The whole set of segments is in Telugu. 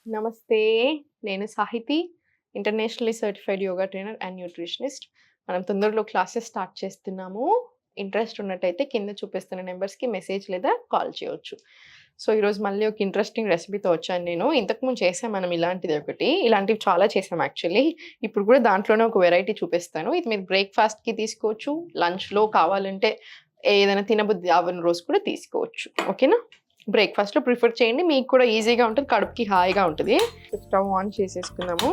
నమస్తే. నేను Sahithi. Internationally certified yoga trainer and nutritionist. మనం తొందరలో క్లాసెస్ స్టార్ట్ చేస్తున్నాము. ఇంట్రెస్ట్ ఉన్నట్టయితే కింద చూపిస్తున్న నంబర్స్‌కి మెసేజ్ లేదా కాల్ చేయొచ్చు. సో, ఈరోజు మళ్ళీ ఒక ఇంట్రెస్టింగ్ రెసిపీతో వచ్చాను నేను. ఇంతకుముందు చేసాం మనం ఇలాంటిది ఒకటి. ఇలాంటివి చాలా చేసాం యాక్చువల్లీ. ఇప్పుడు కూడా దాంట్లోనే ఒక వెరైటీ చూపిస్తాను. ఇది మీరు బ్రేక్‌ఫాస్ట్‌కి తీసుకోవచ్చు. లంచ్‌లో కావాలంటే ఏదైనా తినబుద్ధి అవ్వని రోజు కూడా తీసుకోవచ్చు. ఓకేనా? బ్రేక్‌ఫాస్ట్‌లో ప్రిఫర్ చేయండి. మీకు కూడా ఈజీగా ఉంటది. కడుపుకి హాయిగా ఉంటది. స్టవ్ ఆన్ చేసేసుకుందాము.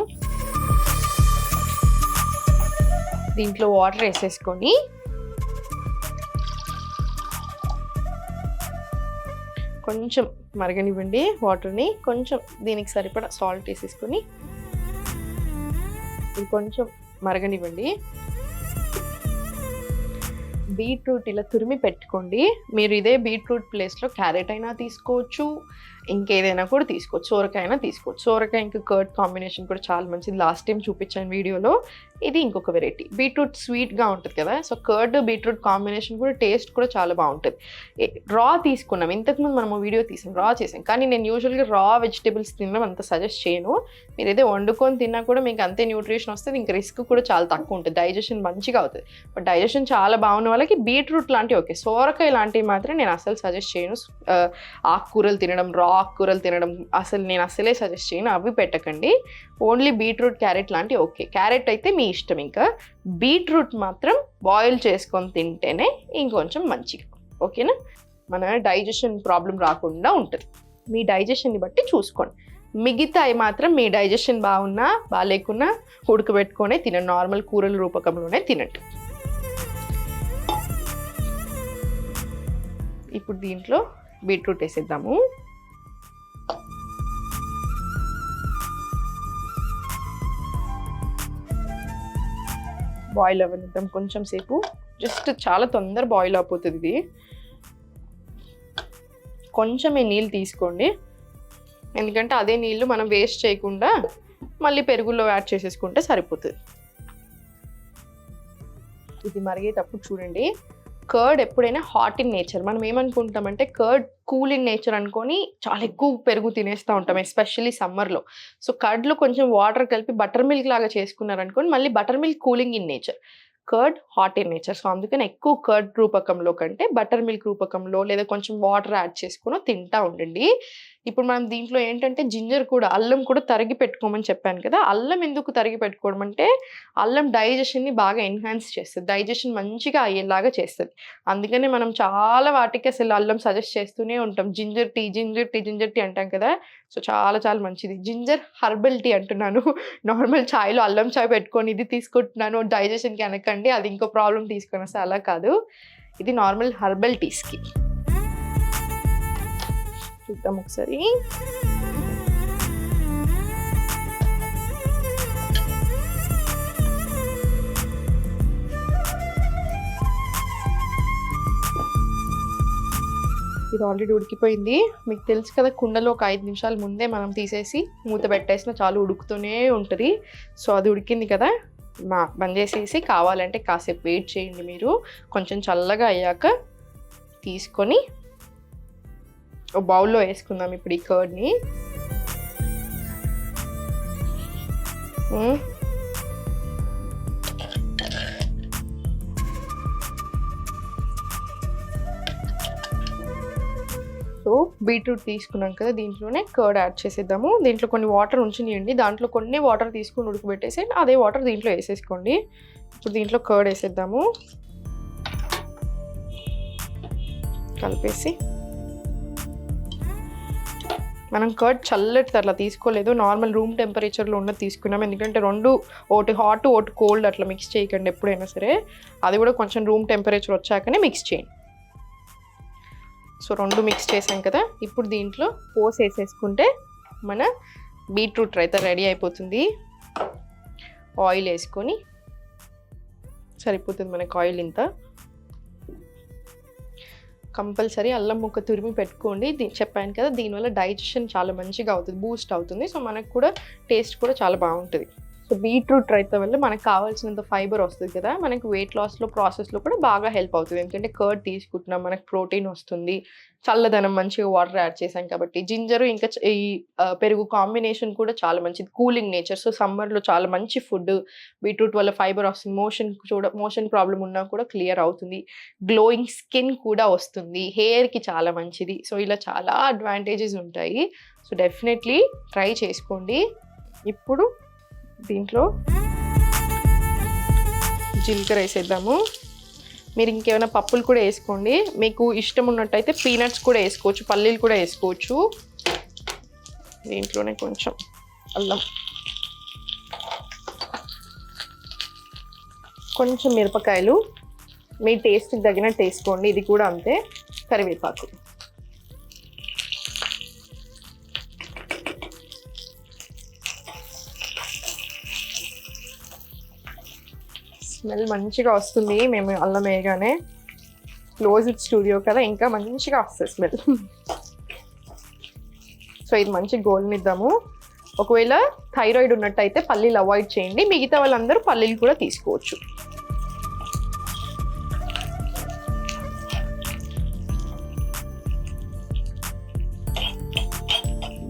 దీంట్లో వాటర్ ఏసేసుకొని కొంచెం మరగనివ్వండి వాటర్‌ని. కొంచెం దీనికి సరిపడా సాల్ట్ ఏసేసుకొని ఇది కొంచెం మరగనివ్వండి. బీట్రూట్ ఇలా తురిమి పెట్టుకోండి. మీరు ఇదే బీట్రూట్ ప్లేస్‌లో క్యారెట్ అయినా తీసుకోవచ్చు. ఇంకేదైనా కూడా తీసుకోవచ్చు. సోరకాయ అయినా తీసుకోవచ్చు. సోరకాయ ఇంకా కర్డ్ కాంబినేషన్ కూడా చాలా మంచిది. లాస్ట్ టైం చూపించాను వీడియోలో. ఇది ఇంకొక వెరైటీ. బీట్రూట్ స్వీట్‌గా ఉంటది కదా! సో, కర్డ్, బీట్రూట్ కాంబినేషన్ కూడా టేస్ట్ కూడా చాలా బావుంటది. రా తీసుకున్నాం. ఇంతకుముందు మనం వీడియో తీసాం. రా చేసాం. కానీ నేను యూజువల్‌గా రా వెజిటబుల్స్ తినడం అంత సజెస్ట్ చేయను. మీరేదో వండుకొని తిన్నా కూడా మీకు అంతే న్యూట్రిషన్ వస్తది. ఇంకా రిస్క్ కూడా చాలా తక్కువ ఉంటది. డైజెషన్ మంచిగా అవుతది. బట్ డైజెషన్ చాలా బాగున్న వాళ్ళకి బీట్రూట్ లాంటివి ఓకే. సోరకాయ లాంటివి మాత్రం నేను అస్సలు సజెస్ట్ చేయను. ఆకుకూరలు తినడం, రా ఆకుకూరలు తినడం నేను అస్సలే సజెస్ట్ చేయను. అవి పెట్టకండి. ఓన్లీ బీట్రూట్, క్యారెట్ లాంటివి ఓకే. క్యారెట్ అయితే మీ ఇష్టం ఇంకా. బీట్రూట్ మాత్రం బాయిల్ చేసుకొని తింటేనే ఇంకొంచెం మంచిగా. ఓకేనా? మన డైజెషన్ ప్రాబ్లం రాకుండా ఉంటుంది. మీ డైజెషన్ని బట్టి చూసుకోండి. మిగతాయి మాత్రం మీ డైజెషన్ బాగున్నా బాగాలేకున్నా ఉడకబెట్టుకొనే తినండి. నార్మల్ కూరల రూపకంలోనే తినండి. ఇప్పుడు దీంట్లో బీట్రూట్ వేసేద్దాము. బాయిల్ అవ్వనిద్దాం కొంచెం సేపు. జస్ట్ చాలా తొందర బాయిల్ అయిపోతుంది ఇది. కొంచెమే నీళ్ళు తీసుకోండి. ఎందుకంటే అదే నీళ్ళు మనం వేస్ట్ చేయకుండా మళ్ళీ పెరుగులో యాడ్ చేసేసుకుంటే సరిపోతుంది. ఇది మరిగేటప్పుడు చూడండి. కర్డ్ ఎప్పుడైనా హాట్ ఇన్ నేచర్. మనం ఏమనుకుంటామంటే కర్డ్ కూల్ ఇన్ నేచర్ అనుకొని చాలా ఎక్కువ పెరుగు తినేస్తూ ఉంటాం, ఎస్పెషల్లీ సమ్మర్లో. సో, కర్డ్లో కొంచెం వాటర్ కలిపి బటర్ మిల్క్ లాగా చేసుకున్నారనుకోండి, మళ్ళీ butter milk cooling in nature, curd hot in nature. So, అందుకని ఎక్కువ కర్డ్ రూపకంలో కంటే బటర్ మిల్క్ రూపకంలో లేదా కొంచెం వాటర్ యాడ్ చేసుకుని తింటూ ఉండండి. ఇప్పుడు మనం దీంట్లో ఏంటంటే జింజర్ కూడా, అల్లం కూడా తరిగి పెట్టుకోమని చెప్పాను కదా. అల్లం ఎందుకు తరిగి పెట్టుకోవడం అంటే అల్లం డైజెషన్ని బాగా ఎన్హాన్స్ చేస్తుంది. డైజెషన్ మంచిగా అయ్యేలాగా చేస్తుంది. అందుకనే మనం చాలా వాటికి అసలు అల్లం సజెస్ట్ చేస్తూనే ఉంటాం. Ginger tea, ginger tea, ginger tea అంటాం కదా. సో, చాలా చాలా మంచిది. జింజర్ హర్బల్ టీ అంటున్నాను. నార్మల్ ఛాయ్లో అల్లం ఛాయ్ పెట్టుకొని ఇది తీసుకుంటున్నాను డైజెషన్కి అనకండి. అది ఇంకో ప్రాబ్లం తీసుకొని వస్తే అలా కాదు. ఇది నార్మల్ హర్బల్ టీస్కి. చూద్దాం ఒకసారి. ఇది ఆల్రెడీ ఉడికిపోయింది. మీకు తెలుసు కదా, కుండలో ఒక 5 నిమిషాల ముందే మనం తీసేసి మూత పెట్టేసిన చాలు ఉడుకుతూనే ఉంటుంది. సో, అది ఉడికింది కదా, బంద్ చేసేసి కావాలంటే కాసేపు వెయిట్ చేయండి. మీరు కొంచెం చల్లగా అయ్యాక తీసుకొని ఒక బౌల్లో వేసుకుందాం ఇప్పుడు ఈ కర్డ్ని. సో, బీట్రూట్ తీసుకున్నాం కదా, దీంట్లోనే కర్డ్ యాడ్ చేసేద్దాము. దీంట్లో కొన్ని వాటర్ ఉంచనియండి. దాంట్లో కొన్ని వాటర్ తీసుకొని ఉడకబెట్టేసి అదే వాటర్ దీంట్లో వేసేసుకోండి. ఇప్పుడు దీంట్లో కర్డ్ వేసేద్దాము. కలిపేసి మనం కర్డ్ చల్లటి అట్లా తీసుకోలేదు, నార్మల్ రూమ్ టెంపరేచర్లో ఉన్నది తీసుకున్నాం. ఎందుకంటే రెండు, ఒకటి హాట్ ఒకటి కోల్డ్ అట్లా మిక్స్ చేయకండి ఎప్పుడైనా సరే. అది కూడా కొంచెం రూమ్ టెంపరేచర్ వచ్చాకనే మిక్స్ చేయండి. సో, రెండు మిక్స్ చేసాం కదా. ఇప్పుడు దీంట్లో వేసేసుకుంటే మన బీట్రూట్ రైతా రెడీ అయిపోతుంది. ఆయిల్ వేసుకొని సరిపోతుంది మనకు ఆయిల్ ఇంత. కంపల్సరీ అల్లం ముక్క తురిమి పెట్టుకోండి. చెప్పాను కదా, దీనివల్ల డైజెషన్ చాలా మంచిగా అవుతుంది, బూస్ట్ అవుతుంది. సో, మనకు కూడా టేస్ట్ కూడా చాలా బాగుంటుంది. సో బీట్రూట్ రైతా వల్ల మనకు కావాల్సినంత ఫైబర్ వస్తుంది కదా, మనకి వెయిట్ లాస్లో ప్రాసెస్లో కూడా బాగా హెల్ప్ అవుతుంది. ఎందుకంటే కర్డ్ తీసుకుంటున్నాం, మనకు ప్రోటీన్ వస్తుంది, చల్లదనం, మంచిగా వాటర్ యాడ్ చేసాం కాబట్టి. జింజరు ఇంకా ఈ పెరుగు కాంబినేషన్ కూడా చాలా మంచిది, కూలింగ్ నేచర్. సో సమ్మర్లో చాలా మంచి ఫుడ్. బీట్రూట్ వల్ల ఫైబర్ వస్తుంది, మోషన్ ప్రాబ్లం ఉన్నా కూడా క్లియర్ అవుతుంది, గ్లోయింగ్ స్కిన్ కూడా వస్తుంది, హెయిర్కి చాలా మంచిది. సో ఇలా చాలా అడ్వాంటేజెస్ ఉంటాయి. సో డెఫినెట్లీ ట్రై చేసుకోండి. ఇప్పుడు దీంట్లో జీలకర్ర వేసేద్దాము. మీరు ఇంకేమైనా పప్పులు కూడా వేసుకోండి, మీకు ఇష్టం ఉన్నట్టయితే పీనట్స్ కూడా వేసుకోవచ్చు, పల్లీలు కూడా వేసుకోవచ్చు. దీంట్లోనే కొంచెం అల్లం, కొంచెం మిరపకాయలు, మీ టేస్ట్కి తగినట్టు వేసుకోండి. ఇది కూడా అంతే. కరివేపాకు, స్మెల్ మంచిగా వస్తుంది. మేము అల్లం వేయగానే క్లోజ్డ్ స్టూడియో కదా, ఇంకా మంచిగా వస్తుంది స్మెల్. సో ఇది మంచి గోల్నిద్దాము. ఒకవేళ థైరాయిడ్ ఉన్నట్టయితే పల్లీలు అవాయిడ్ చేయండి, మిగతా వాళ్ళందరూ పల్లీలు కూడా తీసుకోవచ్చు.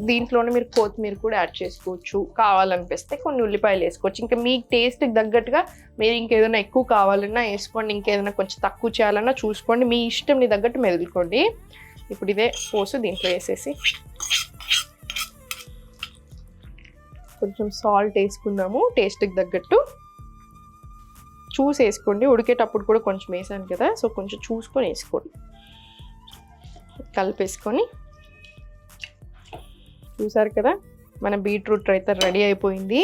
దీంట్లోనే మీరు కొత్తిమీర కూడా యాడ్ చేసుకోవచ్చు, కావాలనిపిస్తే కొన్ని ఉల్లిపాయలు వేసుకోవచ్చు. ఇంకా మీ టేస్ట్కి తగ్గట్టుగా మీరు ఇంకేదైనా ఎక్కువ కావాలన్నా వేసుకోండి, ఇంకేదైనా కొంచెం తక్కువ చేయాలన్నా చూసుకోండి, మీ ఇష్టంని తగ్గట్టు మెదులుకోండి. ఇప్పుడు ఇదే పోసు దీంట్లో వేసేసి కొంచెం సాల్ట్ వేసుకుందాము, టేస్ట్కి తగ్గట్టు చూసి వేసుకోండి. ఉడికేటప్పుడు కూడా కొంచెం వేసాను కదా, సో కొంచెం చూసుకొని వేసుకోండి. కలిపేసుకొని, చూసారు కదా మన బీట్రూట్ రైతా రెడీ అయిపోయింది.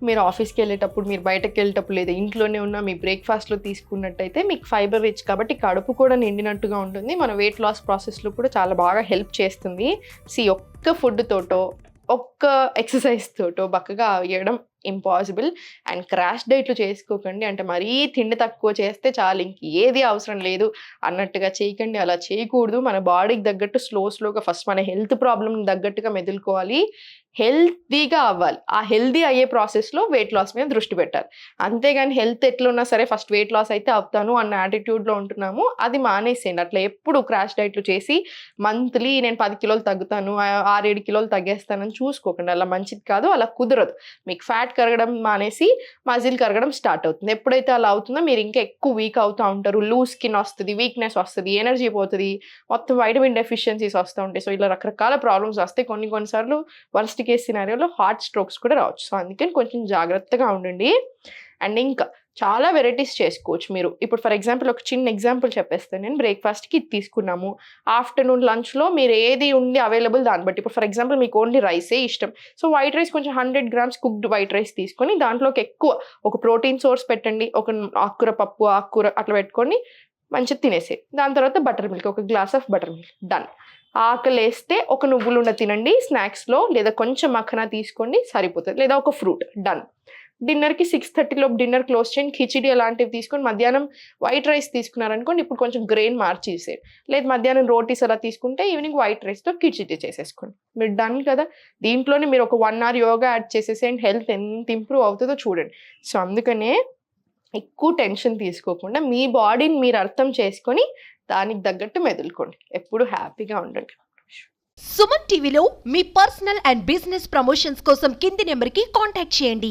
మీరు ఆఫీస్కి వెళ్ళేటప్పుడు, మీరు బయటకు వెళ్ళేటప్పుడు, లేదా ఇంట్లోనే ఉన్న మీ బ్రేక్ఫాస్ట్లో తీసుకున్నట్టయితే మీకు ఫైబర్ రిచ్ కాబట్టి కడుపు కూడా నిండినట్టుగా ఉంటుంది. మన వెయిట్ లాస్ ప్రాసెస్లో కూడా చాలా బాగా హెల్ప్ చేస్తుంది. ఒక్క ఫుడ్ తోటో ఒక్క ఎక్సర్సైజ్ తోటో బక్కగా అయ్యడం ఇంపాసిబుల్. అండ్ క్రాష్ డైట్లు చేసుకోకండి, అంటే మరీ తిండి తక్కువ చేస్తే చాలు ఇంక ఏది అవసరం లేదు అన్నట్టుగా చేయకండి. అలా చేయకూడదు. మన బాడీకి తగ్గట్టు స్లోగా ఫస్ట్ మన హెల్త్ ప్రాబ్లమ్ తగ్గట్టుగా మెదులుకోవాలి, హెల్తీగా అవ్వాలి. ఆ హెల్తీ అయ్యే ప్రాసెస్లో వెయిట్ లాస్ మీద దృష్టి పెట్టాలి. అంతేగాని హెల్త్ ఎట్లున్నా సరే ఫస్ట్ వెయిట్ లాస్ అయితే అవుతాను అన్న యాటిట్యూడ్లో ఉంటున్నాము, అది మానేసేయండి. అట్లా ఎప్పుడు క్రాష్ డైట్లు చేసి మంత్లీ నేను 10 కిలోలు తగ్గుతాను, 6-7 కిలోలు తగ్గేస్తానని చూసుకోకండి. అలా మంచిది కాదు, అలా కుదరదు. మీకు ఫ్యాట్ కరగడం మానేసి మజిల్ కరగడం స్టార్ట్ అవుతుంది. ఎప్పుడైతే అలా అవుతుందో మీరు ఇంకా ఎక్కువ వీక్ అవుతూ ఉంటారు, లూజ్ స్కిన్ వస్తుంది, వీక్నెస్ వస్తుంది, ఎనర్జీ పోతుంది, మొత్తం వైటమిన్ డెఫిషియన్సీస్ వస్తూ ఉంటాయి. సో ఇలా రకరకాల ప్రాబ్లమ్స్ వస్తాయి. కొన్నిసార్లు వర్స్ట్ కేస్ సినారియోలో హార్ట్ స్ట్రోక్స్ కూడా రావచ్చు. సో అందుకని కొంచెం జాగ్రత్తగా ఉండండి. అండ్ ఇంకా చాలా వెరైటీస్ చేసుకోవచ్చు మీరు. ఇప్పుడు ఫర్ ఎగ్జాంపుల్ ఒక చిన్న ఎగ్జాంపుల్ చెప్పేస్తాను నేను. బ్రేక్ఫాస్ట్కి ఇది తీసుకున్నాము, ఆఫ్టర్నూన్ లంచ్లో మీరు ఏది ఉండి అవైలబుల్ దాన్ని బట్టి. ఇప్పుడు ఫర్ ఎగ్జాంపుల్ మీకు ఓన్లీ రైసే ఇష్టం, సో వైట్ రైస్ కొంచెం 100 grams కుక్డ్ వైట్ రైస్ తీసుకొని దాంట్లోకి ఎక్కువ ఒక ప్రోటీన్ సోర్స్ పెట్టండి, ఒక ఆకుకూర పప్పు, ఆకుకూర అట్లా పెట్టుకొని మంచిగా తినేసే. దాని తర్వాత బటర్ మిల్క్, ఒక glass of butter milk, done. ఆకలేస్తే ఒక నువ్వులుండ తినండి స్నాక్స్లో, లేదా కొంచెం మఖనా తీసుకోండి సరిపోతుంది, లేదా ఒక ఫ్రూట్, డన్. డిన్నర్కి 6:30 డిన్నర్ క్లోజ్ చేయండి. కిచిడి అలాంటివి తీసుకొని మధ్యాహ్నం వైట్ రైస్ తీసుకున్నారనుకోండి, ఇప్పుడు కొంచెం గ్రెయిన్ మార్చేసేయండి. లేదు మధ్యాహ్నం రోటీస్ అలా తీసుకుంటే ఈవినింగ్ వైట్ రైస్తో కిచిడి చేసేసుకోండి, మీరు డన్ కదా. దీంట్లోనే మీరు ఒక 1 hour యోగా యాడ్ చేసేసేయండి, హెల్త్ ఎంత ఇంప్రూవ్ అవుతుందో చూడండి. సో అందుకనే ఎక్కువ టెన్షన్ తీసుకోకుండా మీ బాడీని మీరు అర్థం చేసుకొని దానికి తగ్గట్టు మెదులుకోండి, ఎప్పుడు హ్యాపీగా ఉండండి. సుమన్ టీవీలో మీ పర్సనల్ అండ్ బిజినెస్ ప్రమోషన్స్ కోసం కింది నెంబర్కి కాంటాక్ట్ చేయండి.